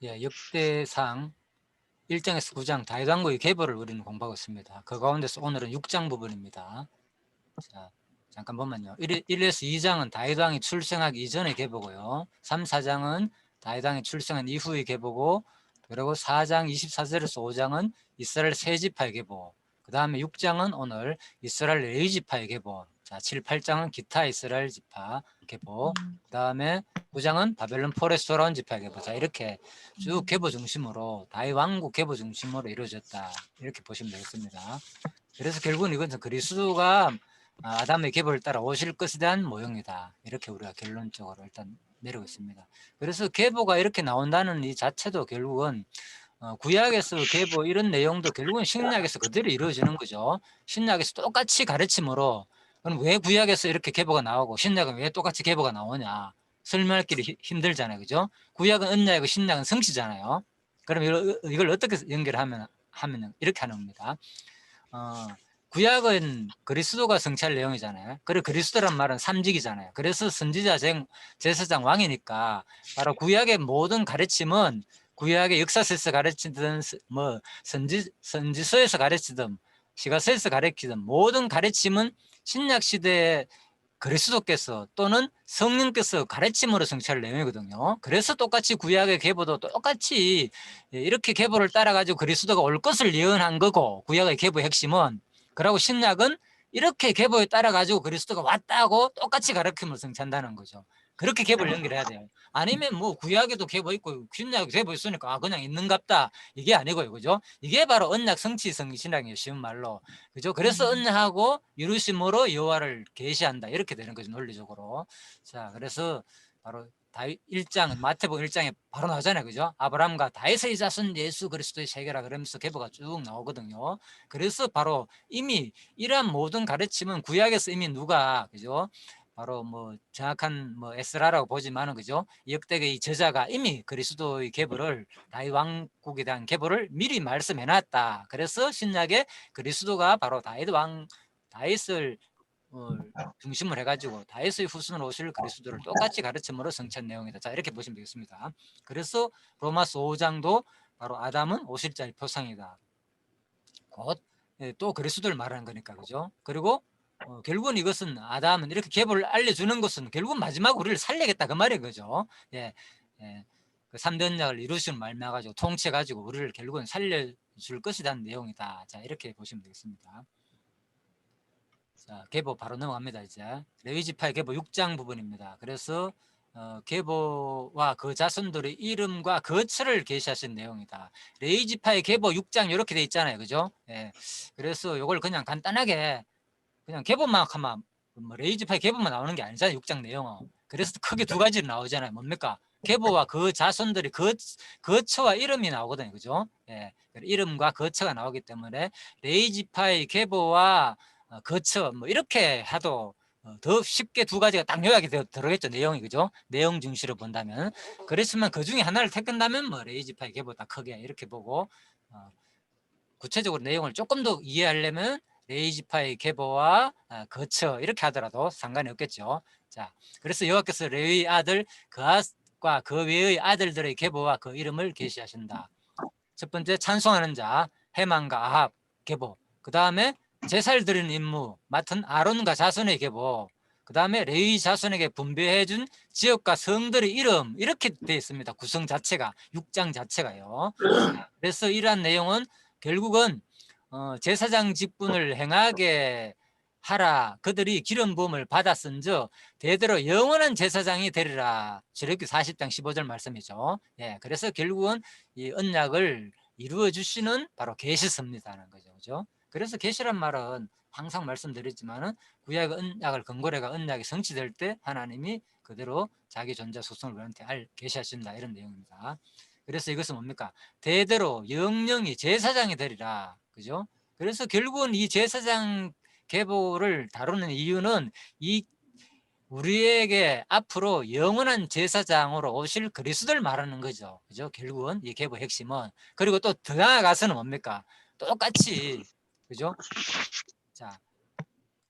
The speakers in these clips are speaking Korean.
예, 역대상 1장에서 9장 다윗왕국의 계보를 우리는 공부하고 있습니다. 그 가운데서 오늘은 6장 부분입니다. 자, 잠깐만요. 1에서 2장은 다윗왕이 출생하기 이전의 계보고요. 3, 4장은 다윗왕이 출생한 이후의 계보고, 그리고 4장 24절에서 5장은 이스라엘 세 지파의 계보, 그 다음에 6장은 오늘 이스라엘 네 지파의 계보, 자, 7, 8장은 기타 이스라엘 지파 계보, 그 다음에 9장은 바벨론 폴에서 돌아온 지파의 계보. 자, 이렇게 쭉 계보 중심으로, 다윗 왕국 계보 중심으로 이루어졌다, 이렇게 보시면 되겠습니다. 그래서 결국은 이것은 그리스도가 아담의 계보를 따라 오실 것에 대한 모형이다, 이렇게 우리가 결론적으로 일단 내리고 있습니다. 그래서 계보가 이렇게 나온다는 이 자체도 결국은 구약에서 계보 이런 내용도 결국은 신약에서 그대로 이루어지는 거죠. 신약에서 똑같이 가르침으로, 그럼 왜 구약에서 이렇게 계보가 나오고 신약은 왜 똑같이 계보가 나오냐, 설명할 길이 힘들잖아요, 그죠? 구약은 언약이고 신약은 성취잖아요. 그럼 이걸 어떻게 연결하면 이렇게 하는 겁니다. 구약은 그리스도가 성취할 내용이잖아요. 그리고 그리스도란 말은 삼직이잖아요. 그래서 선지자, 제사장, 왕이니까 바로 구약의 모든 가르침은, 구약의 역사서에서 가르치든 뭐 선지서에서 가르치든 시가서에서 가르치든 모든 가르침은 신약 시대에 그리스도께서 또는 성령께서 가르침으로 성취할 내용이거든요. 그래서 똑같이 구약의 계보도 똑같이 이렇게 계보를 따라 가지고 그리스도가 올 것을 예언한 거고, 구약의 계보의 핵심은. 그리고 신약은 이렇게 계보에 따라 가지고 그리스도가 왔다고 똑같이 가르침을 성취한다는 거죠. 그렇게 계보를 연결해야 돼요. 아니면 뭐 구약에도 계보 있고 신약에도 계보 있으니까 그냥 있는갑다, 이게 아니고요, 그죠? 이게 바로 언약 성취 신약이에요, 쉬운 말로. 그죠? 그래서 언약하고 이루심으로 여호와를 계시한다, 이렇게 되는 거죠, 논리적으로. 자, 그래서 바로 다윗 1장, 마태복음 1장에 바로 나오잖아요, 그죠? 아브라함과 다윗의 자손 예수 그리스도의 세계라 그러면서 계보가 쭉 나오거든요. 그래서 바로 이미 이러한 모든 가르침은 구약에서 이미 누가, 그죠? 바로 뭐 정확한 뭐 에스라라고 보지만은, 그죠? 역대의 이 저자가 이미 그리스도의 계보를, 다윗 왕국에 대한 계보를 미리 말씀해 놨다. 그래서 신약에 그리스도가 바로 다윗을 중심을 해가지고 다윗의 후손으로 오실 그리스도를 똑같이 가르침으로 성취한 내용이다. 자, 이렇게 보시면 되겠습니다. 그래서 로마서 5장도 바로 아담은 오실 자의 표상이다, 곧 또 그리스도를 말하는 거니까, 그죠? 그리고 결국은 이것은, 아담은 이렇게 계보를 알려주는 것은 결국은 마지막 우리를 살리겠다, 그 말이에요, 그죠? 예, 예. 그 3대 언약을 이루시는 말씀해가지고 통치해가지고 우리를 결국은 살려줄 것이라는 내용이다. 자, 이렇게 보시면 되겠습니다. 자, 계보 바로 넘어갑니다. 이제 레위지파의 계보 6장 부분입니다. 그래서 계보와 그 자손들의 이름과 거처를 계시하신 내용이다. 레위지파의 계보 6장 이렇게 돼 있잖아요, 그죠? 예. 그래서 이걸 그냥 간단하게 그냥 계보만 하면, 뭐 레위지파의 계보만 나오는 게 아니잖아요, 6장 내용은. 그래서 크게 두 가지로 나오잖아요. 뭡니까? 계보와 그 자손들이 거처와 이름이 나오거든요, 그죠? 예. 이름과 거처가 나오기 때문에 레위지파의 계보와 거처, 뭐 이렇게 하도 더 쉽게 두 가지가 딱 요약이 들어겠죠, 내용이, 그죠? 내용 중시로 본다면. 그렇지만 그 중에 하나를 택한다면 뭐 레위지파의 계보다 크게 이렇게 보고, 구체적으로 내용을 조금 더 이해하려면 레위지파의 계보와 거처 이렇게 하더라도 상관이 없겠죠. 자, 그래서 여호와께서 레위 아들 그앗과 그 외의 아들들의 계보와 그 이름을 계시하신다. 첫 번째, 찬송하는 자 헤만과 아합 계보, 그 다음에 제사를 드리는 임무 맡은 아론과 자손의 계보, 그 다음에 레위 자손에게 분배해준 지역과 성들의 이름, 이렇게 되어 있습니다. 구성 자체가, 6장 자체가요. 그래서 이러한 내용은 결국은 제사장 직분을 행하게 하라, 그들이 기름 부음을 받았은즉 대대로 영원한 제사장이 되리라, 출애굽기 40장 15절 말씀이죠. 예, 그래서 결국은 이 언약을 이루어 주시는 바로 계시섭니다는 거죠, 그죠? 그래서 계시란 말은 항상 말씀드렸지만은 구약의 언약을 근거로 해가 언약이 성취될 때 하나님이 그대로 자기 존재 소성을 우리한테 계시하신다, 이런 내용입니다. 그래서 이것은 뭡니까? 대대로 영영이 제사장이 되리라, 그죠? 그래서 결국은 이 제사장 계보를 다루는 이유는 이 우리에게 앞으로 영원한 제사장으로 오실 그리스도를 말하는 거죠, 그죠? 결국은 이 계보 핵심은. 그리고 또 더 나아가서는 뭡니까? 똑같이 그죠? 자,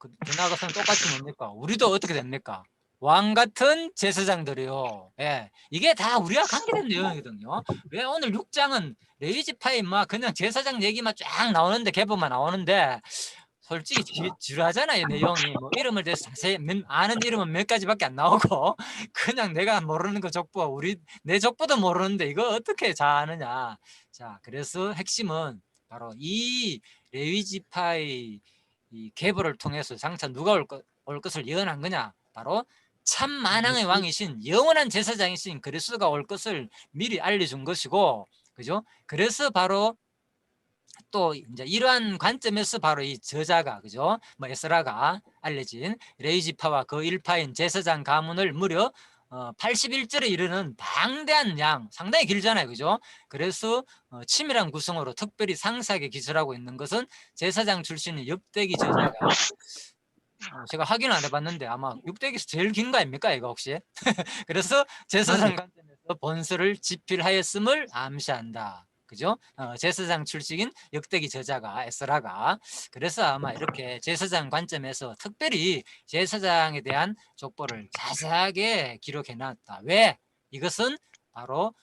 더 나아가서는 똑같이 뭡니까? 우리도 어떻게 됩니까? 왕 같은 제사장들이요. 예, 이게 다 우리와 관계된 내용이거든요. 왜 오늘 6장은 레위지파의 막 그냥 제사장 얘기만 쫙 나오는데 계보만 나오는데 솔직히 지루하잖아요. 내용이 뭐 이름을 대해서 자세히 아는 이름은 몇 가지밖에 안 나오고 그냥 내가 모르는 거 족보 내 족보도 모르는데 이거 어떻게 잘 아느냐. 자, 그래서 핵심은 바로 이 레위지파의 이 계보를 통해서 장차 누가 올 것을 예언한 거냐. 바로 참 만왕의 왕이신 영원한 제사장이신 그리스도가 올 것을 미리 알려준 것이고, 그죠? 그래서 바로 또 이제 이러한 관점에서 바로 이 저자가, 그죠? 뭐 에스라가 알려진 레위지파와 그 일파인 제사장 가문을 무려 81절에 이르는 방대한 양, 상당히 길잖아요, 그죠? 그래서 치밀한 구성으로 특별히 상세하게 기술하고 있는 것은 제사장 출신의 엽대기 저자가, 제가 확인을 안 해봤는데 아마 엽대기에서 제일 긴 거 아닙니까, 이거 혹시? 그래서 제사장 관점에서 본서를 집필하였음을 암시한다. 그죠? 제사장 출신인 역대기 저자가 에스라가, 그래서 아마 이렇게 제사장 관점에서 특별히 제사장에 대한 족보를 자세하게 기록해 놨다. 왜? 이것은 바로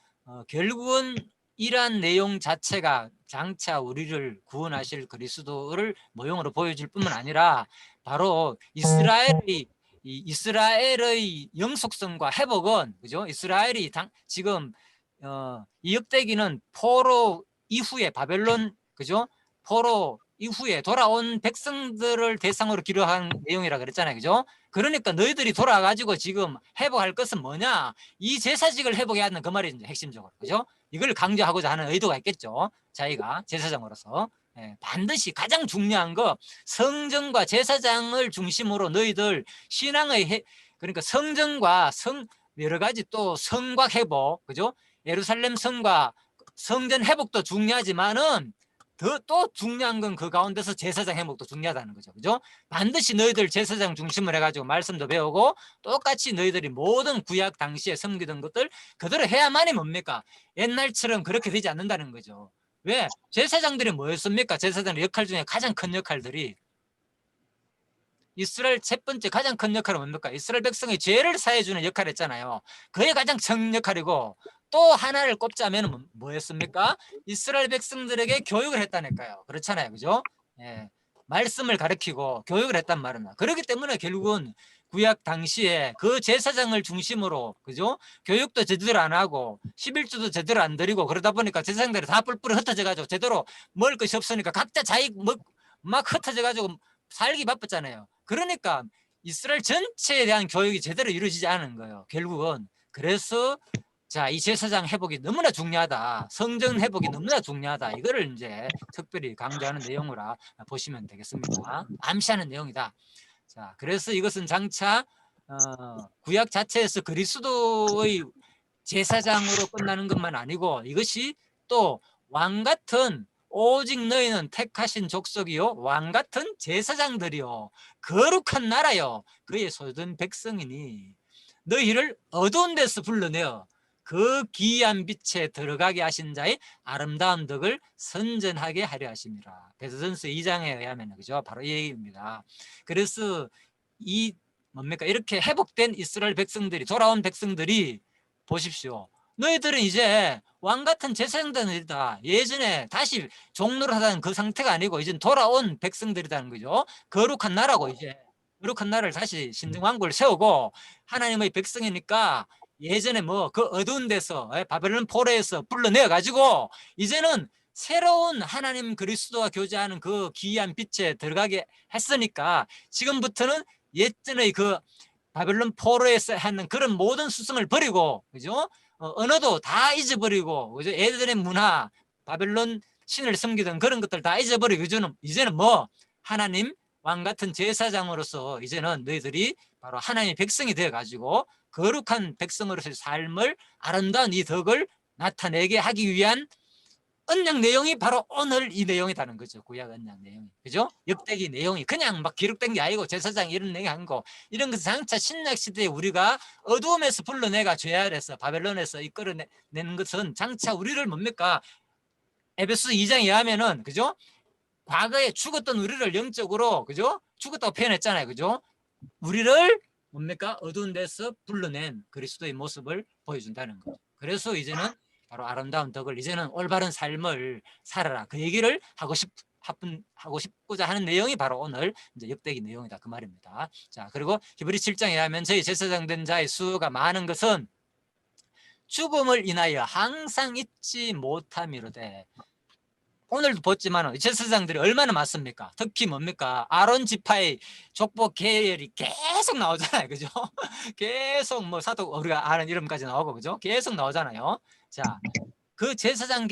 결국은 이러한 내용 자체가 장차 우리를 구원하실 그리스도를 모형으로 보여줄 뿐만 아니라 바로 이스라엘의 영속성과 회복은, 그죠? 이스라엘이 지금 이 역대기는 포로 이후에 바벨론, 그죠? 포로 이후에 돌아온 백성들을 대상으로 기록한 내용이라 그랬잖아요, 그죠? 그러니까 너희들이 돌아가지고 지금 회복할 것은 뭐냐? 이 제사직을 회복해야 하는 그 말이 이제 핵심적으로, 그죠? 이걸 강조하고자 하는 의도가 있겠죠. 자기가 제사장으로서. 예, 반드시 가장 중요한 거, 성전과 제사장을 중심으로 너희들 신앙의 그러니까 성전과 여러 가지 또 성곽 회복, 그죠? 예루살렘 성과 성전 회복도 중요하지만은 또 중요한 건 그 가운데서 제사장 회복도 중요하다는 거죠. 그죠? 반드시 너희들 제사장 중심을 해가지고 말씀도 배우고 똑같이 너희들이 모든 구약 당시에 섬기던 것들 그대로 해야만이 뭡니까? 옛날처럼 그렇게 되지 않는다는 거죠. 왜? 제사장들이 뭐였습니까? 제사장의 역할 중에 가장 큰 역할들이, 이스라엘 첫 번째 가장 큰 역할은 뭡니까? 이스라엘 백성의 죄를 사해주는 역할을 했잖아요. 그게 가장 큰 역할이고, 또 하나를 꼽자면 뭐였습니까? 이스라엘 백성들에게 교육을 했다니까요. 그렇잖아요, 그죠? 예, 말씀을 가르치고 교육을 했단 말입니다. 그렇기 때문에 결국은 구약 당시에 그 제사장을 중심으로, 그죠? 교육도 제대로 안 하고 11조도 제대로 안 드리고 그러다 보니까 제사장들이 다 뿔뿔이 흩어져 가지고 제대로 먹을 것이 없으니까 각자 자기 막 흩어져 가지고 살기 바빴잖아요. 그러니까 이스라엘 전체에 대한 교육이 제대로 이루어지지 않은 거예요, 결국은. 그래서 자, 이 제사장 회복이 너무나 중요하다, 성전 회복이 너무나 중요하다, 이거를 이제 특별히 강조하는 내용으로 보시면 되겠습니다. 암시하는 내용이다. 자, 그래서 이것은 장차 구약 자체에서 그리스도의 제사장으로 끝나는 것만 아니고, 이것이 또 왕같은, 오직 너희는 택하신 족속이요 왕같은 제사장들이요 거룩한 나라요 그의 소유된 백성이니 너희를 어두운 데서 불러내어 그 기이한 빛에 들어가게 하신 자의 아름다운 덕을 선전하게 하려 하심이라. 베드로전서 2장에 의하면, 그죠? 바로 이 얘기입니다. 그래서 이 뭡니까? 이렇게 회복된 이스라엘 백성들이, 돌아온 백성들이 보십시오. 너희들은 이제 왕같은 제사장들이다. 예전에 다시 종노릇하던 그 상태가 아니고 이제 돌아온 백성들이라는 거죠. 거룩한 나라고, 이제 거룩한 나라를 다시 신정왕국을 세우고 하나님의 백성이니까 예전에 뭐 그 어두운 데서 바벨론 포로에서 불러내어 가지고 이제는 새로운 하나님 그리스도와 교제하는 그 기이한 빛에 들어가게 했으니까 지금부터는 예전의 그 바벨론 포로에서 하는 그런 모든 수성을 버리고, 그죠? 언어도 다 잊어버리고, 그죠? 애들의 문화, 바벨론 신을 섬기던 그런 것들 다 잊어버리고, 이제는 뭐 하나님 왕 같은 제사장으로서 이제는 너희들이 바로 하나님의 백성이 되어 가지고 거룩한 백성으로서의 삶을, 아름다운 이 덕을 나타내게 하기 위한 언약 내용이 바로 오늘 이 내용이라는 거죠. 구약 언약 내용이, 그죠? 역대기 내용이 그냥 막 기록된 게 아니고 제사장 이런 내용 한 거, 이런 것은 장차 신약 시대에 우리가 어두움에서 불러내가 죄아래서 바벨론에서 이끌어내는 것은 장차 우리를 뭡니까? 에베소 2장에 의하면은, 그죠? 과거에 죽었던 우리를 영적으로, 그죠? 죽었다고 표현했잖아요. 그죠? 우리를 뭡니까? 어두운 데서 불러낸 그리스도의 모습을 보여준다는 거죠. 그래서 이제는 바로 아름다운 덕을, 이제는 올바른 삶을 살아라. 그 얘기를 하고 싶고자 하는 내용이 바로 오늘 이제 역대기 내용이다. 그 말입니다. 자, 그리고 히브리 7장에 하면 저희 제사장 된 자의 수가 많은 것은 죽음을 인하여 항상 잊지 못함이로되. 오늘도 봤지만 제사장들이 얼마나 많습니까? 특히 뭡니까? 아론 지파의 족보 계열이 계속 나오잖아요. 그죠? 계속 뭐 사도 우리가 아는 이름까지 나오고, 그죠? 계속 나오잖아요. 자, 그 제사장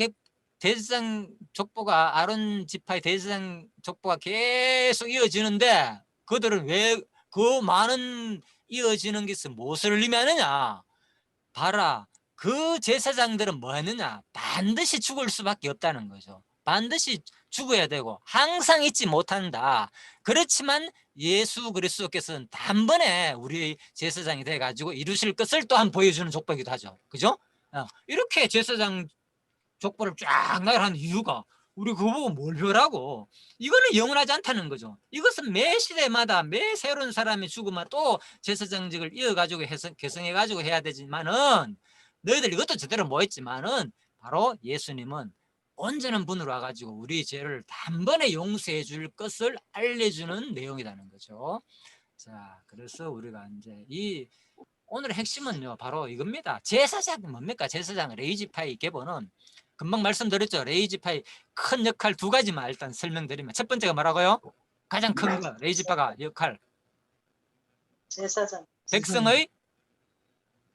족보가, 아론 지파의 제사장 족보가 계속 이어지는데, 그들은 왜 그 많은 이어지는 것은 무엇을 의미하느냐? 봐라, 그 제사장들은 뭐 했느냐? 반드시 죽을 수밖에 없다는 거죠. 반드시 죽어야 되고 항상 잊지 못한다. 그렇지만 예수 그리스도께서는 단번에 우리 제사장이 돼가지고 이루실 것을 또한 보여주는 족보이기도 하죠. 그죠? 이렇게 제사장 족보를 쫙 나열하는 이유가, 우리 그거 보고 뭘 배우라고? 이거는 영원하지 않다는 거죠. 이것은 매 시대마다 매 새로운 사람이 죽으면 또 제사장직을 이어가지고 개성해가지고 해야 되지만은, 너희들 이것도 제대로 못 했지만은 바로 예수님은 온전한 분으로 와가지고 우리 죄를 단번에 용서해 줄 것을 알려주는 내용이라는 거죠. 자, 그래서 우리가 이제 오늘의 핵심은요, 바로 이겁니다. 제사장이 뭡니까? 제사장 레이지파이 계보는 금방 말씀드렸죠. 레이지파이 큰 역할 두 가지만 일단 설명드리면, 첫 번째가 뭐라고요? 가장 큰 거, 레이지파가 역할. 제사장. 백성의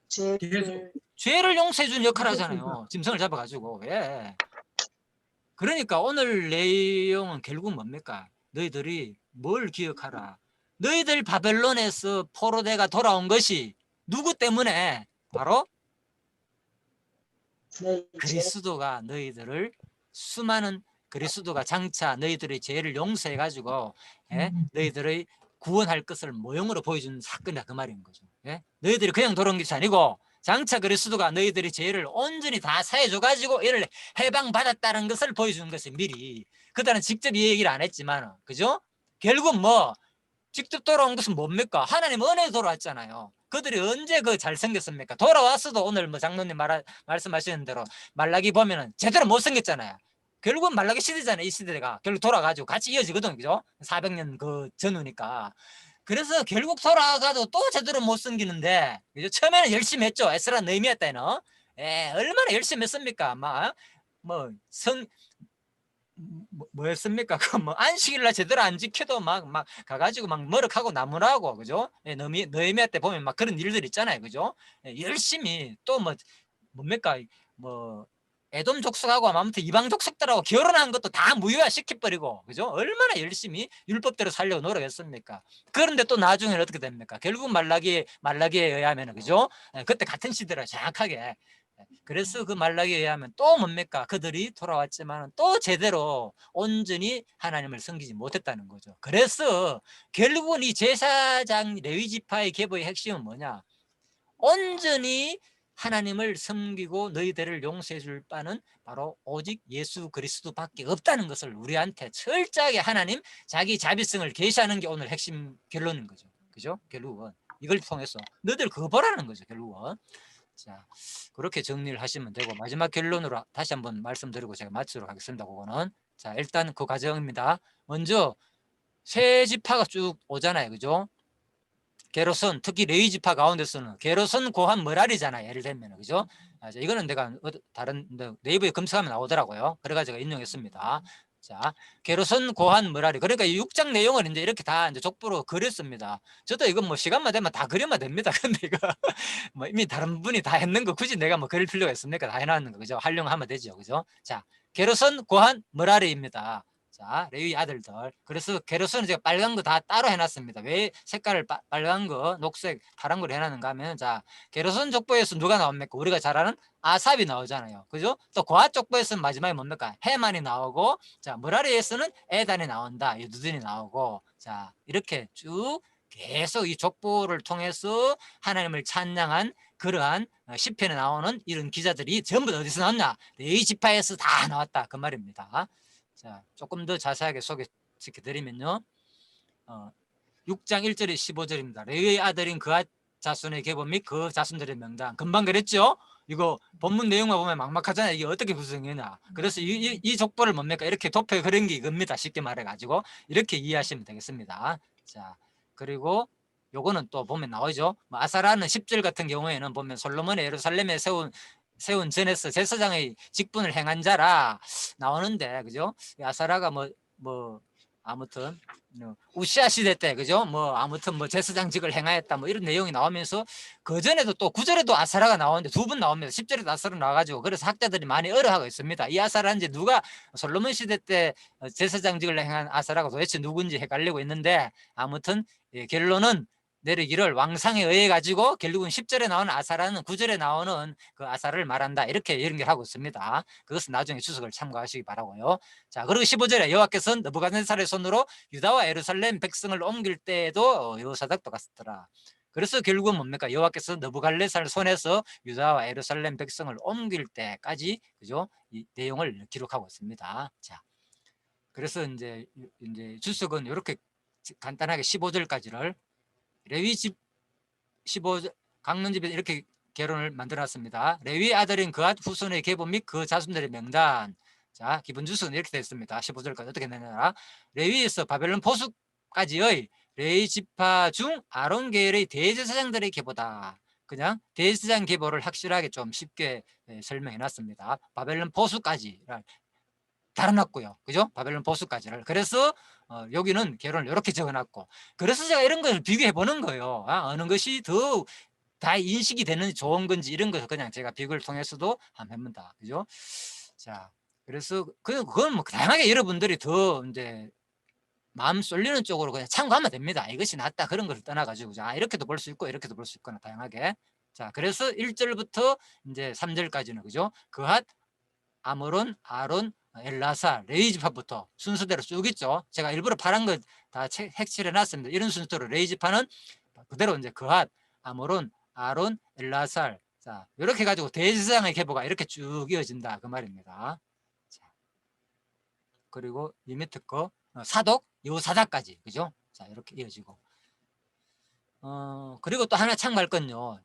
죄를 용서해 주는 역할을 그렇죠. 하잖아요. 짐승을 잡아가지고. 예. 그러니까 오늘 내용은 결국 뭡니까? 너희들이 뭘 기억하라. 너희들 바벨론에서 포로대가 돌아온 것이 누구 때문에? 바로 그리스도가 너희들을, 수많은 그리스도가 장차 너희들의 죄를 용서해 가지고 너희들의 구원할 것을 모형으로 보여주는 사건이다. 그 말인 거죠. 예? 너희들이 그냥 돌아온 것이 아니고 장차 그리스도가 너희들의 죄를 온전히 다 사해줘 가지고 이를 해방받았다는 것을 보여주는 것이 미리. 그다음에 직접 이 얘기를 안 했지만, 그죠? 결국 뭐 직접 돌아온 것은 뭡니까? 하나님 은혜로 돌아왔잖아요. 그들이 언제 그 잘생겼습니까? 돌아왔어도 오늘 뭐 장로님 말씀하시는 대로 말라기 보면은 제대로 못생겼잖아요. 결국은 말라기 시대잖아요. 이 시대가 결국 돌아가지고 같이 이어지거든, 그죠? 400년 그 전후니까. 그래서 결국 돌아가도 또 제대로 못 생기는데, 그죠? 처음에는 열심히 했죠. 에스라 느헤미야 때는. 얼마나 열심히 했습니까? 뭐였습니까? 그 뭐 안식일날 제대로 안 지켜도 막 가가지고 막 머럭하고 나무라고, 그죠? 느헤미야 때 보면 막 그런 일들 있잖아요, 그죠? 열심히 또 뭡니까? 에돔 족속하고 아무튼 이방 족속들하고 결혼한 것도 다 무효화 시켜버리고, 그죠? 얼마나 열심히 율법대로 살려고 노력했습니까? 그런데 또 나중에는 어떻게 됩니까? 결국 말라기에 의하면, 그죠? 그때 같은 시대라 정확하게. 그래서 그 말라기에 의하면 또 뭡니까? 그들이 돌아왔지만 또 제대로 온전히 하나님을 섬기지 못했다는 거죠. 그래서 결국은 이 제사장 레위지파의 계보의 핵심은 뭐냐? 온전히 하나님을 섬기고 너희들을 용서해 줄 바는 바로 오직 예수 그리스도밖에 없다는 것을 우리한테 철저하게 하나님 자기 자비성을 계시하는 게 오늘 핵심 결론인 거죠. 그죠? 결국은 이걸 통해서 너희들 그거 보라는 거죠. 결국은. 자, 그렇게 정리를 하시면 되고, 마지막 결론으로 다시 한번 말씀드리고 제가 마치도록 하겠습니다. 그거는. 자, 일단 그 과정입니다. 먼저 세 지파가 쭉 오잖아요. 그죠? 게르손, 특히 레위 지파 가운데서는 게르손, 고한, 머라리잖아요. 예를 들면, 그죠? 이거는 내가 다른 네이버에 검색하면 나오더라고요. 그래가지고 제가 인용했습니다. 자, 게르손, 고한, 머라리. 그러니까 이 6장 내용을 이제 이렇게 다 이제 족보로 그렸습니다. 저도 이건 뭐 시간만 되면 다 그리면 됩니다. 근데 이거 뭐 이미 다른 분이 다 했는 거 굳이 내가 뭐 그릴 필요가 있습니까? 다 해놨는 거, 그죠? 활용하면 되죠, 그죠? 자, 게르손, 고한, 머라리입니다. 자, 레위 아들들. 그래서 게르손은 제가 빨간 거 다 따로 해놨습니다. 왜 색깔을 빨간 거, 녹색, 파란 걸 해놨는가 하면, 자, 게르손 족보에서 누가 나옵니까? 우리가 잘 아는 아삽이 나오잖아요. 그죠? 또 고핫 족보에서는 마지막에 뭡니까? 헤만이 나오고, 자, 머라리에서는 에단이 나온다. 유두둔이 나오고, 자, 이렇게 쭉 계속 이 족보를 통해서 하나님을 찬양한 그러한 시편에 나오는 이런 기자들이 전부 어디서 나왔냐? 레위 지파에서 다 나왔다. 그 말입니다. 자, 조금 더 자세하게 소개시켜 드리면요. 6장 1절에 15절입니다. 레위의 아들인 그앗 자손의 계보 및 그 자손들의 명단. 금방 그랬죠? 이거 본문 내용만 보면 막막하잖아요. 이게 어떻게 구성이냐. 그래서 이 족보를 뭡니까? 이렇게 도표에 그린 게 이겁니다. 쉽게 말해가지고 이렇게 이해하시면 되겠습니다. 자, 그리고 요거는 또 보면 나오죠. 뭐 아사라는 10절 같은 경우에는 보면 솔로몬이 예루살렘에 세운 전에서 제사장의 직분을 행한 자라 나오는데, 그죠? 아사라가 뭐 아무튼 우시아 시대 때, 그죠? 뭐 아무튼 뭐 제사장직을 행하였다 뭐 이런 내용이 나오면서 그 전에도 또 9절에도 아사라가 나오는데 두 번 나옵니다. 10절에도 아사라 나와가지고 그래서 학자들이 많이 어려하고 있습니다. 이 아사라인지 누가 솔로몬 시대 때 제사장직을 행한 아사라가 도대체 누군지 헷갈리고 있는데, 아무튼 결론은 내리기를 왕상에 의해 가지고 결국은 10절에 나오는 아사라는 9절에 나오는 그 아사라를 말한다, 이렇게 연결하고 있습니다. 그것은 나중에 주석을 참고하시기 바라고요. 자, 그리고 15절에 여호와께서는 느부갓네살의 손으로 유다와 예루살렘 백성을 옮길 때에도 여호사닥 똑같더라. 그래서 결국은 뭡니까? 여호와께서 느부갓네살 손에서 유다와 예루살렘 백성을 옮길 때까지, 그죠? 이 내용을 기록하고 있습니다. 자, 그래서 이제 주석은 이렇게 간단하게 15절까지를 레위 집 15절 강론집에 이렇게 결론을 만들어놨습니다. 레위 아들인 그앗 후손의 계보 및 그 자손들의 명단. 자, 기본 주석은 이렇게 되어 있습니다. 15절까지 어떻게 되느냐. 레위에서 바벨론 포수까지의 레위 지파 중 아론 계열의 대제사장들의 계보다. 그냥 대제사장 계보를 확실하게 좀 쉽게 설명해 놨습니다. 바벨론 포수까지 달아놨고요. 그죠? 바벨론 보수까지를. 그래서 여기는 결론을 이렇게 적어놨고, 그래서 제가 이런 걸 비교해 보는 거예요. 어느 것이 더 다 인식이 되는 좋은 건지 이런 것을 그냥 제가 비교를 통해서도 한번 해본다. 그죠? 자, 그래서 그건 뭐 다양하게 여러분들이 더 이제 마음 쏠리는 쪽으로 그냥 참고하면 됩니다. 이것이 낫다 그런 걸 떠나가지고, 자, 이렇게도 볼 수 있고 이렇게도 볼 수 있거나 다양하게. 자, 그래서 1절부터 이제 3절까지는, 그죠? 그핫, 아므론, 아론, 엘라사, 레위 지파부터 순서대로 쭉 있죠. 제가 일부러 파란 거 다 색칠해 놨습니다. 이런 순서로 레위 지파는 그대로 이제 그핫, 아므론, 아론, 엘라살. 자, 이렇게 가지고 대제사장의 계보가 이렇게 쭉 이어진다 그 말입니다. 자, 그리고 이 밑에 거 사독, 여사닥까지, 그죠? 자, 이렇게 이어지고. 그리고 또 하나 참고할 건요.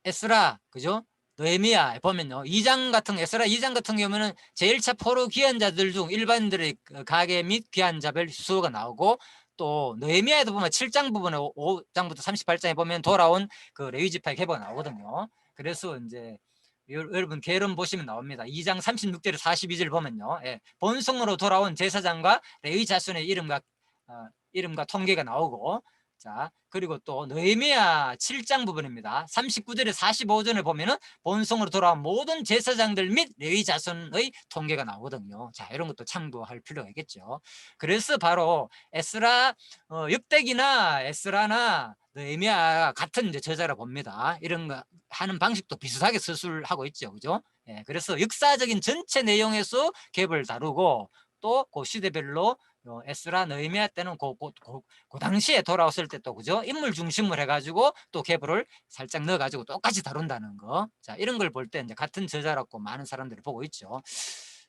에스라, 그죠? 느헤미야 보면요, 2장 같은 에스라 2장 같은 경우는 제1차 포로 귀환자들 중 일반인들의 가계 및 귀환자별 수가 나오고, 또 느헤미야에도 보면 7장 부분에 5장부터 38장에 보면 돌아온 그 레위 지파의 계보가 나오거든요. 그래서 이제 여러분 계론 보시면 나옵니다. 2장 36절에 42절 보면요, 본성으로 돌아온 제사장과 레위 자손의 이름과 통계가 나오고, 자, 그리고 또 느헤미야 7장 부분입니다. 39절에 45절에 보면은 본성으로 돌아온 모든 제사장들 및 레위 자손의 통계가 나오거든요. 자, 이런 것도 참고할 필요가 있겠죠. 그래서 바로 에스라 역대기나 에스라나 느헤미야 같은 이제 저자라 봅니다. 이런 거 하는 방식도 비슷하게 서술하고 있죠, 그죠? 그래서 역사적인 전체 내용에서 갭을 다루고, 또 그 시대별로 에스라 느헤미야 때는 그 당시에 돌아왔을 때 또, 그죠? 인물 중심을 해가지고 또 계보를 살짝 넣어가지고 똑같이 다룬다는 거. 자, 이런 걸 볼 때 이제 같은 저자라고 많은 사람들이 보고 있죠.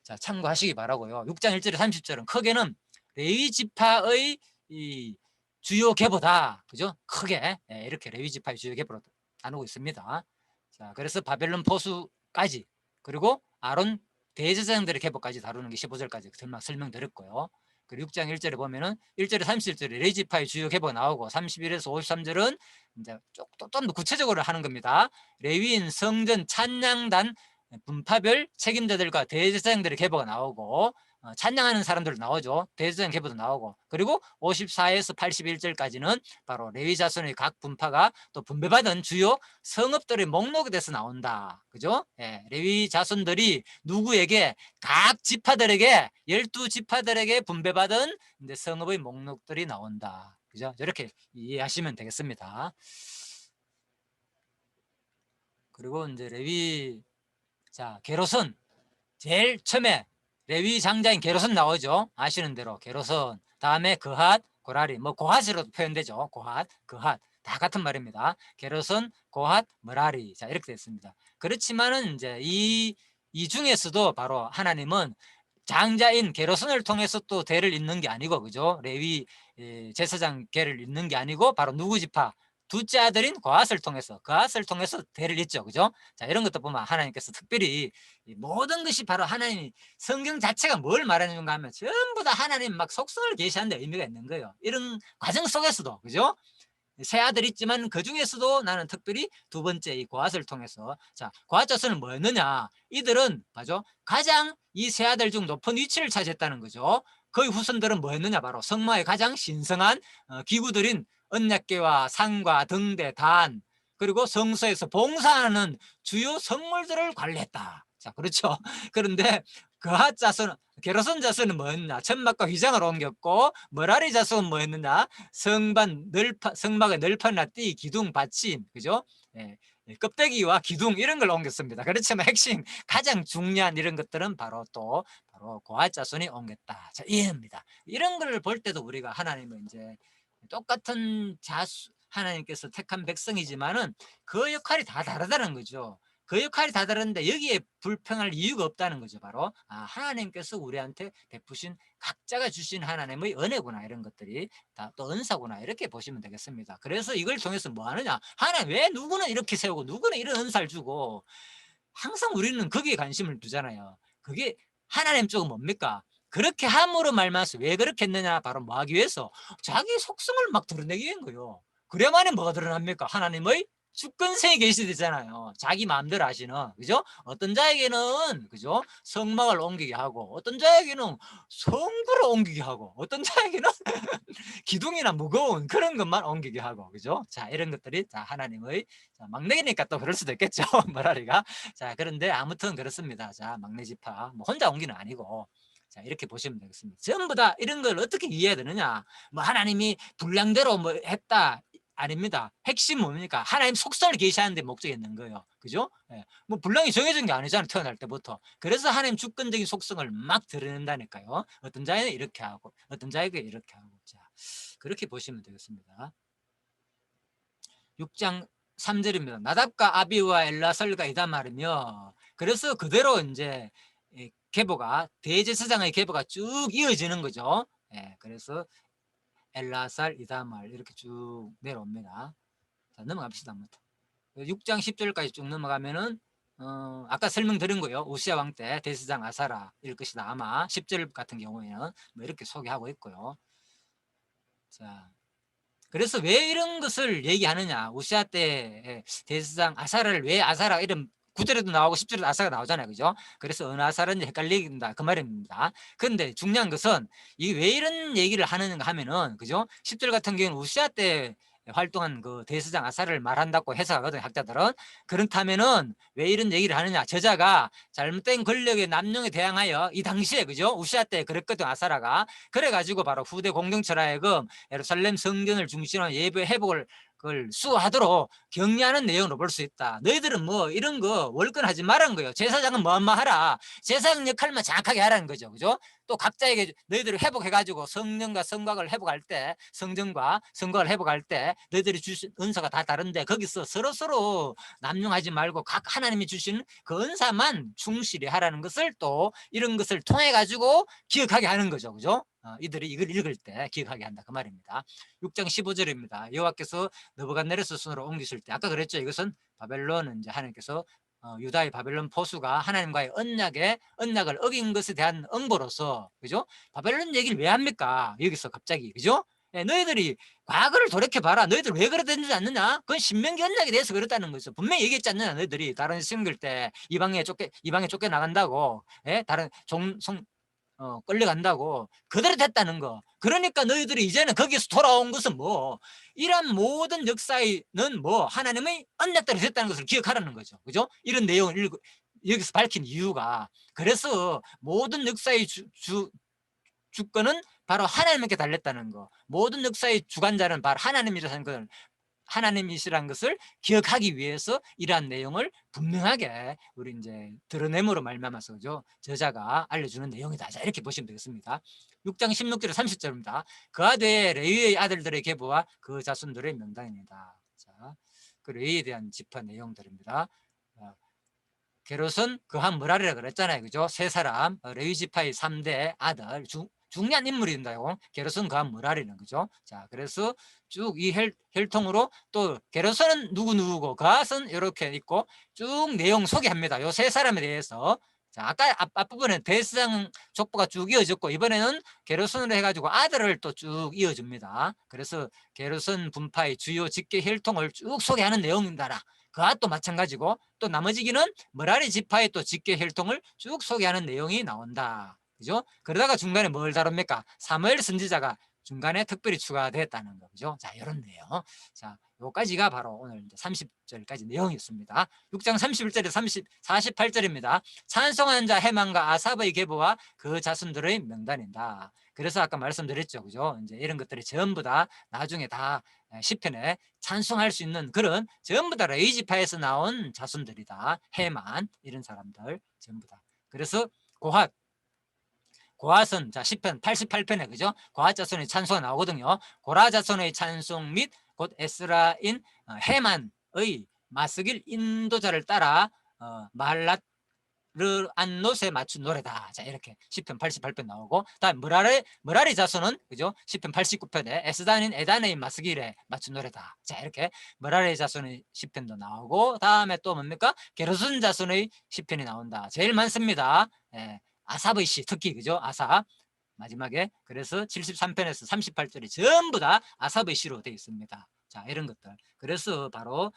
자, 참고하시기 바라고요. 6장 1절에 30절은 크게는 레위 지파의 이 주요 계보다, 그죠? 크게 이렇게 레위 지파의 주요 계보로 나누고 있습니다. 자, 그래서 바벨론 포수까지, 그리고 아론 대제사장들의 계보까지 다루는 게 15절까지 설명드렸고요. 그리고 6장 1절에 보면은 1절에 31절에 레위지파의 주요 계보가 나오고, 31에서 53절은 이제 좀 더 구체적으로 하는 겁니다. 레위인 성전 찬양단 분파별 책임자들과 대제사장들의 계보가 나오고, 찬양하는 사람들 나오죠. 대제사장 계보도 나오고, 그리고 54에서 81절까지는 바로 레위 자손의 각 분파가 또 분배받은 주요 성읍들의 목록에 대해서 나온다. 그죠? 레위 자손들이 누구에게, 각 지파들에게, 12지파들에게 분배받은 이제 성읍의 목록들이 나온다. 그죠? 이렇게 이해하시면 되겠습니다. 그리고 이제 레위, 자, 게로선 제일 처음에 레위 장자인 게로선 나오죠. 아시는 대로 게로선. 다음에 거핫, 고라리, 뭐 고핫으로도 표현되죠. 고핫, 거핫 다 같은 말입니다. 게로선, 고핫, 머라리. 자, 이렇게 됐습니다. 그렇지만은 이제 이 중에서도 바로 하나님은 장자인 게르손을 통해서 또 대를 잇는 게 아니고, 그죠? 레위 제사장 계를 잇는 게 아니고 바로 누구 지파? 둘째 아들인 거앗을 통해서 대를 잇죠, 그죠? 자, 이런 것도 보면 하나님께서 특별히 이 모든 것이 바로 하나님 성경 자체가 뭘 말하는가 하면 전부 다 하나님 막 속성을 계시하는 데 의미가 있는 거예요. 이런 과정 속에서도, 그죠? 세 아들 있지만 그 중에서도 나는 특별히 두 번째 이 고앗을 통해서, 자, 고앗 자손은 뭐였느냐? 이들은 맞죠? 가장 이 세 아들 중 높은 위치를 차지했다는 거죠. 그의 후손들은 뭐였느냐? 바로 성마의 가장 신성한 기구들인 언약궤와 상과 등대, 단, 그리고 성소에서 봉사하는 주요 성물들을 관리했다. 자, 그렇죠. 그런데 그앗 자손, 게르손 자손은 뭐였느냐? 천막과 휘장을 옮겼고, 머라리 자손은 뭐였느냐? 성막의 널판이나 띠, 기둥, 받침, 그죠? 예, 껍데기와 기둥 이런 걸 옮겼습니다. 그렇지만 핵심 가장 중요한 이런 것들은 바로 고앗 자손이 옮겼다. 자, 이해입니다. 이런 걸 볼 때도 우리가 하나님은 이제 똑같은 하나님께서 택한 백성이지만은 그 역할이 다 다르다는 거죠. 그 역할이 다 다른데 여기에 불평할 이유가 없다는 거죠. 바로 하나님께서 우리한테 베푸신 각자가 주신 하나님의 은혜구나, 이런 것들이 다 또 은사구나, 이렇게 보시면 되겠습니다. 그래서 이걸 통해서 뭐 하느냐, 하나님 왜 누구는 이렇게 세우고 누구는 이런 은사를 주고, 항상 우리는 거기에 관심을 두잖아요. 그게 하나님 쪽은 뭡니까? 그렇게 함으로 말미암아서 왜 그렇게 했느냐, 바로 뭐 하기 위해서? 자기 속성을 막 드러내기 위한 거예요. 그래야만이 뭐가 드러납니까? 하나님의 주권세에 계시되잖아요. 자기 마음대로 하시는, 그죠? 어떤 자에게는, 그죠? 성막을 옮기게 하고, 어떤 자에게는 성부를 옮기게 하고, 어떤 자에게는 기둥이나 무거운 그런 것만 옮기게 하고, 그죠? 자, 이런 것들이, 자, 하나님의, 자, 막내니까 또 그럴 수도 있겠죠. 머라리가. 자, 그런데 아무튼 그렇습니다. 자, 막내 지파, 뭐 혼자 옮기는 아니고, 자, 이렇게 보시면 되겠습니다. 전부 다 이런 걸 어떻게 이해해야 되느냐? 뭐 하나님이 분량대로 뭐 했다, 아닙니다. 핵심 뭡니까? 하나님 속성을 계시하는 데 목적이 있는 거예요. 그죠? 예. 뭐 분량이 정해진 게 아니잖아요. 태어날 때부터. 그래서 하나님 주권적인 속성을 막 드러낸다니까요. 어떤 자에는 이렇게 하고, 어떤 자에게 이렇게 하고. 자, 그렇게 보시면 되겠습니다. 6장 3절입니다. 나답과 아비와 엘라설가 이다말이며, 그래서 그대로 이제 계보가, 대제사장의 계보가 쭉 이어지는 거죠. 예, 그래서 엘라살, 이다말 이렇게 쭉 내려옵니다. 자, 넘어갑시다. 6장 10절까지 쭉 넘어가면은 아까 설명드린 거요. 우시아 왕 때 대제사장 아사라 일 것이다. 아마 10절 같은 경우에는 뭐 이렇게 소개하고 있고요. 자, 그래서 왜 이런 것을 얘기하느냐? 우시아 때 대제사장 아사라를 왜 아사라, 이런 9절에도 나오고 10절에도 아사가 나오잖아요. 그죠? 그래서 어느 아사라인지 헷갈린다, 그 말입니다. 그런데 중요한 것은 이게 왜 이런 얘기를 하는가 하면은, 그죠? 10절 같은 경우는 우시아 때 활동한 그 대제사장 아사를 말한다고 해석하거든요, 학자들은. 그렇다면은 왜 이런 얘기를 하느냐? 저자가 잘못된 권력의 남용에 대항하여 이 당시에, 그죠? 우시아 때 그랬거든, 아사라가. 그래가지고 바로 후대 공동체로 하여금 예루살렘 성전을 중심으로 예배 회복을 그걸 수호하도록 격려하는 내용으로 볼 수 있다. 너희들은 뭐 이런 거 월권하지 말라는 거예요. 제사장은 뭐만 하라. 제사장 역할만 정확하게 하라는 거죠. 그죠? 또 각자에게 너희들을 회복해가지고 성령과 성곽을 회복할 때, 성전과 성곽을 회복할 때 너희들이 주신 은사가 다 다른데 거기서 서로 남용하지 말고 각 하나님이 주신 그 은사만 충실히 하라는 것을 또 이런 것을 통해 가지고 기억하게 하는 거죠. 그죠? 이들이 이걸 읽을 때 기억하게 한다, 그 말입니다. 6장 15절입니다. 여호와께서 느부갓네살 손으로 옮기실 때, 아까 그랬죠. 이것은 바벨론은 이제 하나님께서 유다의 바벨론 포수가 하나님과의 언약을 어긴 것에 대한 응보로서, 그죠? 바벨론 얘기를 왜 합니까? 여기서 갑자기, 그죠? 예, 너희들이 과거를 돌이켜봐라. 너희들 왜 그랬는지 않느냐? 그건 신명기 언약에 대해서 그랬다는 거죠. 분명히 얘기했지 않느냐? 너희들이 다른 시험길 때 이방에 쫓겨 나간다고, 예? 다른 끌려간다고 그대로 됐다는 거. 그러니까 너희들이 이제는 거기서 돌아온 것은 뭐, 이런 모든 역사에는 뭐 하나님의 언약대로 됐다는 것을 기억하라는 거죠. 그죠? 이런 내용을 여기서 밝힌 이유가, 그래서 모든 역사의 주권은 바로 하나님께 달렸다는 거, 모든 역사의 주관자는 바로 하나님이라는 걸, 하나님이시라는 것을 기억하기 위해서 이러한 내용을 분명하게 우리 이제 드러냄으로 말미암아서, 그죠? 저자가 알려주는 내용이다. 자, 이렇게 보시면 되겠습니다. 6장 16절 30절입니다. 그와 대해 레위의 아들들의 계보와 그 자손들의 명단입니다. 자, 그 레위에 대한 집화 내용들입니다. 게롯은 그한 므라리라 그랬잖아요. 그죠? 세 사람, 레위 지파의 3대 아들, 중요한 인물입니다. 이거. 게롯은 그한 므라리는 그죠? 자, 그래서 쭉 이 혈통으로 또 게롯은 누구누구고 그앗은 이렇게 있고 쭉 내용 소개합니다. 요 세 사람에 대해서. 자, 아까 앞부분에 대스장 족보가 쭉 이어졌고 이번에는 게롯으로 해가지고 아들을 또 쭉 이어줍니다. 그래서 게롯은 분파의 주요 직계 혈통을 쭉 소개하는 내용입니다. 그것도 마찬가지고 또 나머지기는 머라리 지파의 또 직계 혈통을 쭉 소개하는 내용이 나온다. 그죠? 그러다가 중간에 뭘 다룹니까? 사무엘 선지자가 중간에 특별히 추가됐다는 거죠. 자, 이런 내용. 자, 요까지가 바로 오늘 이제 30절까지 내용이었습니다. 6장 31절에 48절입니다. 찬송한 자 해만과 아삽의 계보와 그 자손들의 명단이다. 그래서 아까 말씀드렸죠. 그죠? 이제 이런 것들이 전부 다 나중에 다 시편에 찬송할 수 있는 그런 전부 다 레이지파에서 나온 자손들이다. 해만 이런 사람들 전부 다. 그래서 고핫은 자 시편 88편에 그죠? 고핫 자손의 찬송가 나오거든요. 고라 자손의 찬송 및 곧 에스라인 해만의 마스길 인도자를 따라 말랏 르안노스에 맞춘 노래다. 자, 이렇게 시편 88편 나오고, 다음 머라리 자손은 그죠? 시편 89편에 에스단인 에단의 마스길에 맞춘 노래다. 자, 이렇게 머라리 자손의 시편도 나오고, 다음에 또 뭡니까? 게르손 자손의 시편이 나온다. 제일 많습니다. 예, 아삽의 시, 특히 그죠? 아삽 마지막에 그래서 73편에서 38절이 전부 다 아삽의 시로 되어 있습니다. 자, 이런 것들. 그래서 바로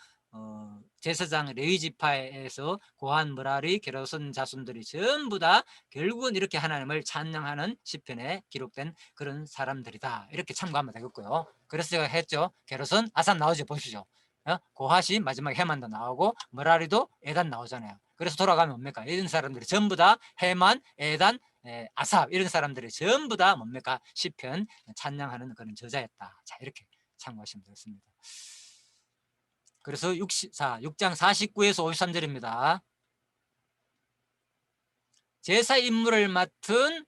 제사장 레위지파에서 고한 므라리 게르손 자손들이 전부 다 결국은 이렇게 하나님을 찬양하는 시편에 기록된 그런 사람들이다. 이렇게 참고하면 되겠고요. 그래서 제가 했죠. 게르손 아삽 나오죠. 보시죠. 고핫이 마지막에 해만도 나오고 므라리도 에단 나오잖아요. 그래서 돌아가면 뭡니까? 이런 사람들이 전부 다 해만, 에단, 아삽 이런 사람들이 전부 다 뭡니까? 시편 찬양하는 그런 저자였다. 자, 이렇게 참고하시면 되겠습니다. 그래서 6장 49에서 53절입니다. 제사 임무를 맡은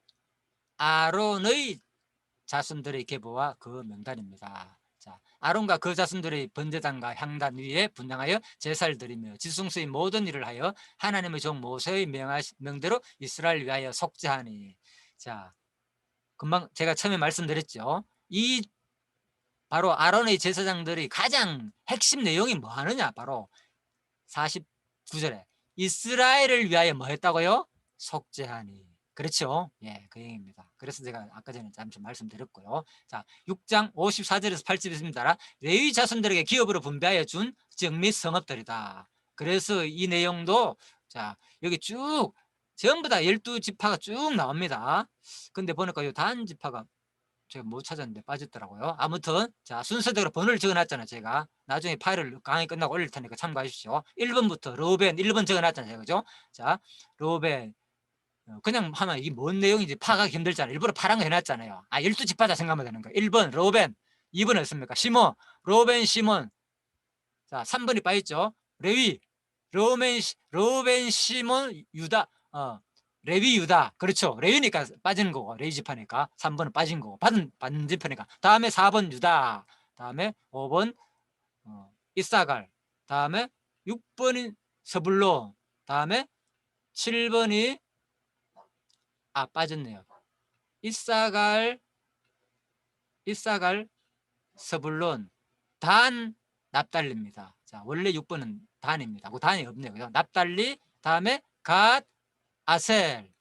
아론의 자손들의 계보와 그 명단입니다. 자, 아론과 그 자손들의 번제단과 향단 위에 분양하여 제사를 드리며 지성소의 모든 일을 하여 하나님의 종 모세의 명대로 이스라엘 위하여 속죄하니. 자, 금방 제가 처음에 말씀드렸죠. 이 바로 아론의 제사장들이 가장 핵심 내용이 뭐 하느냐? 바로 49절에 이스라엘을 위하여 뭐 했다고요? 속죄하니. 그렇죠? 예, 그 얘기입니다. 그래서 제가 아까 전에 잠시 말씀드렸고요. 자, 6장 54절에서 8절입니다. 레위 자손들에게 기업으로 분배하여 준 지역 및 성읍들이다. 그래서 이 내용도 자, 여기 쭉 전부 다 12지파가 쭉 나옵니다. 근데 보니까 이 단 지파가 제가 못 찾았는데 빠졌더라고요. 아무튼 자, 순서대로 번호를 적어놨잖아요. 제가 나중에 파일을 강의 끝나고 올릴 테니까 참고하십시오. 1번부터 로벤 1번 적어놨잖아요. 그죠? 자, 로벤 그냥 하면 이게 뭔 내용인지 파악하기 힘들잖아요. 일부러 파란 거 해놨잖아요. 12지파다 생각하면 되는 거예요. 1번 로벤, 2번 어떻습니까? 시몬, 로벤 시몬. 자, 3번이 빠졌죠. 레위, 로벤 시몬 유다. 레위 유다. 그렇죠. 레위니까 빠지는 거고. 레위 지파니까. 3번은 빠진 거고. 받은 지파니까. 다음에 4번 유다. 다음에 5번 이사갈. 다음에 6번이 서불론. 다음에 7번이 빠졌네요. 이사갈, 서불론, 단, 납달리입니다. 자, 원래 6번은 단입니다. 그 단이 없네요. 그죠? 납달리, 다음에 갓, 아셀.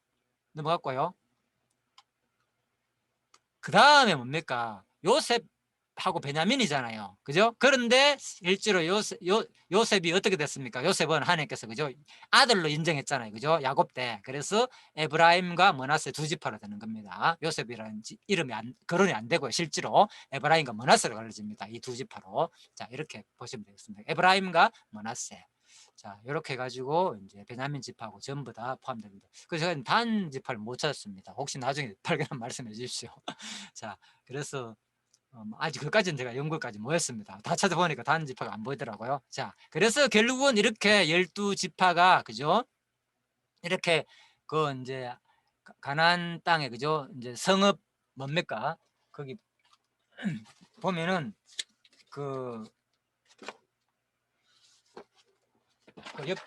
넘어갔고요. 그 다음에 뭡니까? 요셉하고 베냐민이잖아요. 그죠? 그런데 실제로 요셉이 어떻게 됐습니까? 요셉은 하나님께서 그죠? 아들로 인정했잖아요. 그죠? 야곱 때. 그래서 에브라임과 머나세 두 지파로 되는 겁니다. 요셉이라는 이름이 거론이 안 되고요. 실제로 에브라임과 머나세로 갈라집니다. 이 두 지파로. 자, 이렇게 보시면 되겠습니다. 에브라임과 머나세. 자, 이렇게 해가지고 이제 베냐민 지파하고 전부 다 포함됩니다. 그래서 제가 단 지파를 못 찾았습니다. 혹시 나중에 발견하면 말씀해 주십시오. 자, 그래서 아직 그까지는 제가 연구까지 못 했습니다. 다 찾아보니까 단 지파가 안 보이더라고요. 자, 그래서 결국은 이렇게 12지파가 그죠? 이렇게 그 이제 가나안 땅에 그죠? 이제 성읍 뭡니까? 거기 보면은 그 옆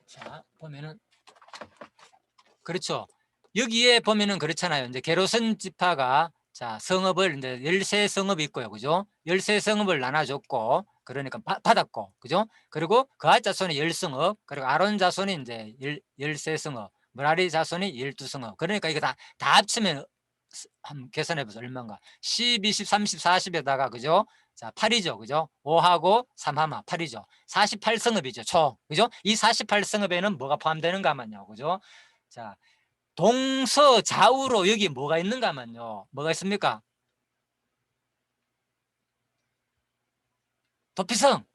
자, 보면은 그렇죠. 여기에 보면은 그렇잖아요. 이제 게로선 지파가 자, 성읍을 이제 13성읍이 있고요. 그죠? 13성읍을 나눠줬고 그러니까 받았고. 그죠? 그리고 그앗 자손이 10성읍, 그리고 아론 자손이 이제 13성읍, 므라리 자손이 12성읍. 그러니까 이거 다 합치면 한번 계산해 보세요. 얼마인가? 10, 20, 30, 40에다가 그죠? 자, 8이죠. 그죠? 5하고 3하면 8이죠. 48성읍이죠. 총. 그죠? 이 48성읍에는 뭐가 포함되는가 하면요. 그죠? 자, 동서 좌우로 여기 뭐가 있는가 하면요. 뭐가 있습니까? 도피성.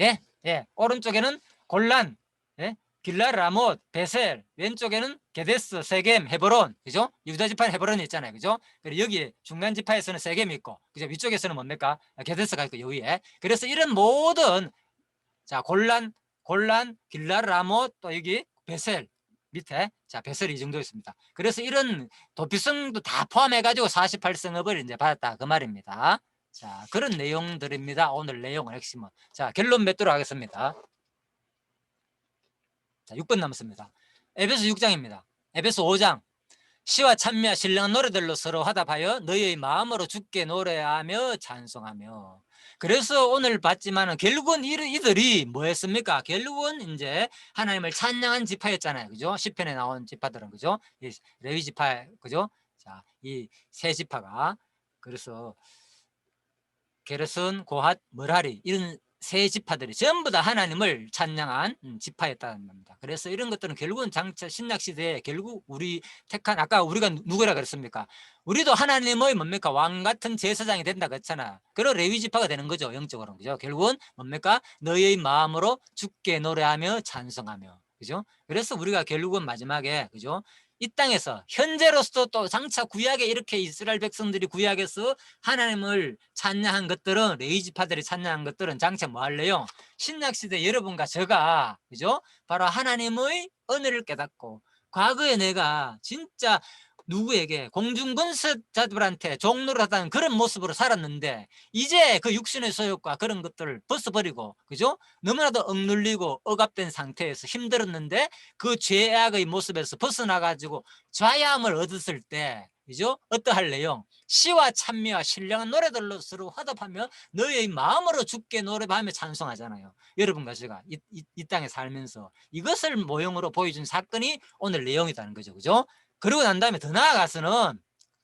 예, 예. 오른쪽에는 골란, 예? 길라 라못, 베셀. 왼쪽에는 게데스, 세겜, 헤브론. 그죠? 유다 지파 헤브론이 있잖아요. 그죠? 그리고 여기 중간 지파에서는 세겜이 있고, 그죠? 위쪽에서는 뭡니까? 게데스가 있고, 여기에. 그래서 이런 모든, 자, 골란, 길라 라못, 또 여기 베셀. 밑에 자 베셀이 이 정도 있습니다. 그래서 이런 도피성도 다 포함해가지고 48성읍을 이제 받았다 그 말입니다. 자, 그런 내용들입니다. 오늘 내용은 핵심은. 자, 결론 맺도록 하겠습니다. 자, 6분 남았습니다. 에베소 6장입니다. 에베소 5장. 시와 찬미와 신령한 노래들로 서로 화답하여 너희의 마음으로 주께 노래하며 찬송하며. 그래서 오늘 봤지만은 결국은 이들이 뭐 했습니까? 결국은 이제 하나님을 찬양한 지파였잖아요. 그죠? 시편에 나온 지파들은 그죠? 이 레위 지파 그죠? 자, 이 세 지파가 그래서 게르손, 고핫, 머라리 이런 세 지파들이 전부 다 하나님을 찬양한 지파였다는 겁니다. 그래서 이런 것들은 결국은 장차 신약 시대에 결국 우리 택한 아까 우리가 누구라 그랬습니까? 우리도 하나님의 뭡니까? 왕 같은 제사장이 된다 그랬잖아. 그런 레위 지파가 되는 거죠. 영적으로는. 그죠? 결국은 뭡니까? 너의 마음으로 주께 노래하며 찬송하며. 그죠? 그래서 우리가 결국은 마지막에 그죠? 이 땅에서 현재로서도 또 장차 구약에 이렇게 이스라엘 백성들이 구약에서 하나님을 찬양한 것들은 레위 지파들이 찬양한 것들은 장차 뭐 할래요? 신약시대 여러분과 제가 그죠? 바로 하나님의 은혜를 깨닫고 과거에 내가 진짜 누구에게 공중권세자들한테 종로를 하다는 그런 모습으로 살았는데 이제 그 육신의 소욕과 그런 것들을 벗어버리고 그죠? 너무나도 억눌리고 억압된 상태에서 힘들었는데 그 죄악의 모습에서 벗어나가지고 자유함을 얻었을 때 그죠? 어떠할래요? 시와 찬미와 신령한 노래들로 서로 화답하며 너의 마음으로 주께 노래하며 찬송하잖아요. 여러분과 제가 이 땅에 살면서 이것을 모형으로 보여준 사건이 오늘 내용이라는 거죠. 그죠? 그러고 난 다음에 더 나아가서는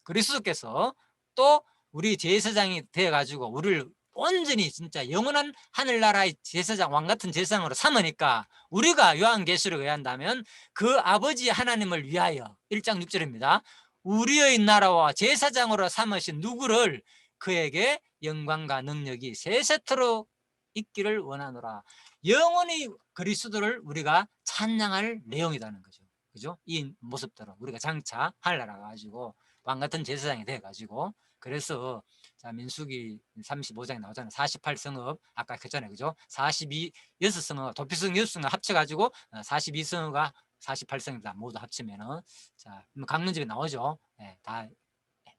그리스도께서 또 우리 제사장이 되어가지고 우리를 온전히 진짜 영원한 하늘나라의 제사장, 왕같은 제사장으로 삼으니까 우리가 요한계시록에 의한다면 그 아버지 하나님을 위하여 1장 6절입니다. 우리의 나라와 제사장으로 삼으신 누구를 그에게 영광과 능력이 세세토록 있기를 원하노라. 영원히 그리스도를 우리가 찬양할 내용이라는 거죠. 그죠? 이 모습대로 우리가 장차 하늘나라 가지고 왕같은 제사장이 돼 가지고 그래서 자 민수기 35장에 나오잖아요. 48성읍 아까 했잖아요. 그죠? 6성읍 도피성 6성읍 합쳐 가지고 42성읍과 48성입니다. 모두 합치면은 자 강론집에 나오죠. 네, 다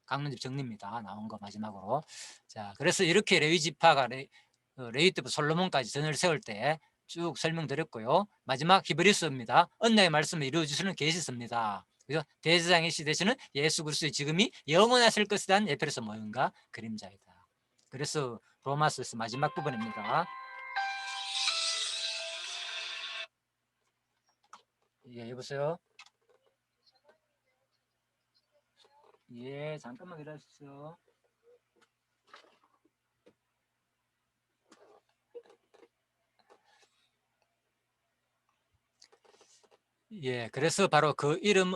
강론집 정리입니다. 나온 거 마지막으로. 자 그래서 이렇게 레위 지파가 레위 때부터 솔로몬까지 전을 세울 때 쭉 설명드렸고요. 마지막 히브리서입니다. 언약의 말씀을 이루어주시는 계시습니다. 그래서 대제사장의 시대시는 예수 그리스도의 지금이 영원하실 것에 대한 에페소서 모형과 그림자이다. 그래서 로마서에서 마지막 부분입니다. 예, 여보세요? 예, 잠깐만 기다려주세요. 예, 그래서 바로 그 이름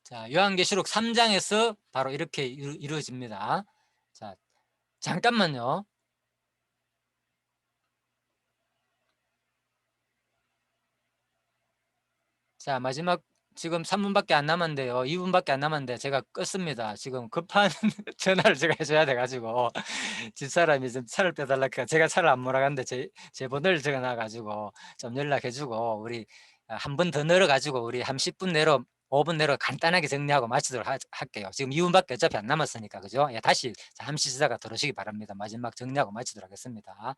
자, 요한계시록 3장에서 바로 이렇게 이루어집니다. 자, 잠깐만요. 자, 마지막 지금 3분밖에 안 남았는데요. 2분밖에 안 남았는데 제가 껐습니다. 지금 급한 전화를 제가 해줘야 돼가지고 집사람이 좀 차를 빼달라니까 제가 차를 안 몰아갔는데 제 번호를 적어놔가지고 좀 연락해주고 우리 한 번 더 늘어가지고 우리 한 10분 내로 5분 내로 간단하게 정리하고 마치도록 할게요. 지금 2분밖에 어차피 안 남았으니까 그죠? 예, 다시 함시 시사가 들어오시기 바랍니다. 마지막 정리하고 마치도록 하겠습니다.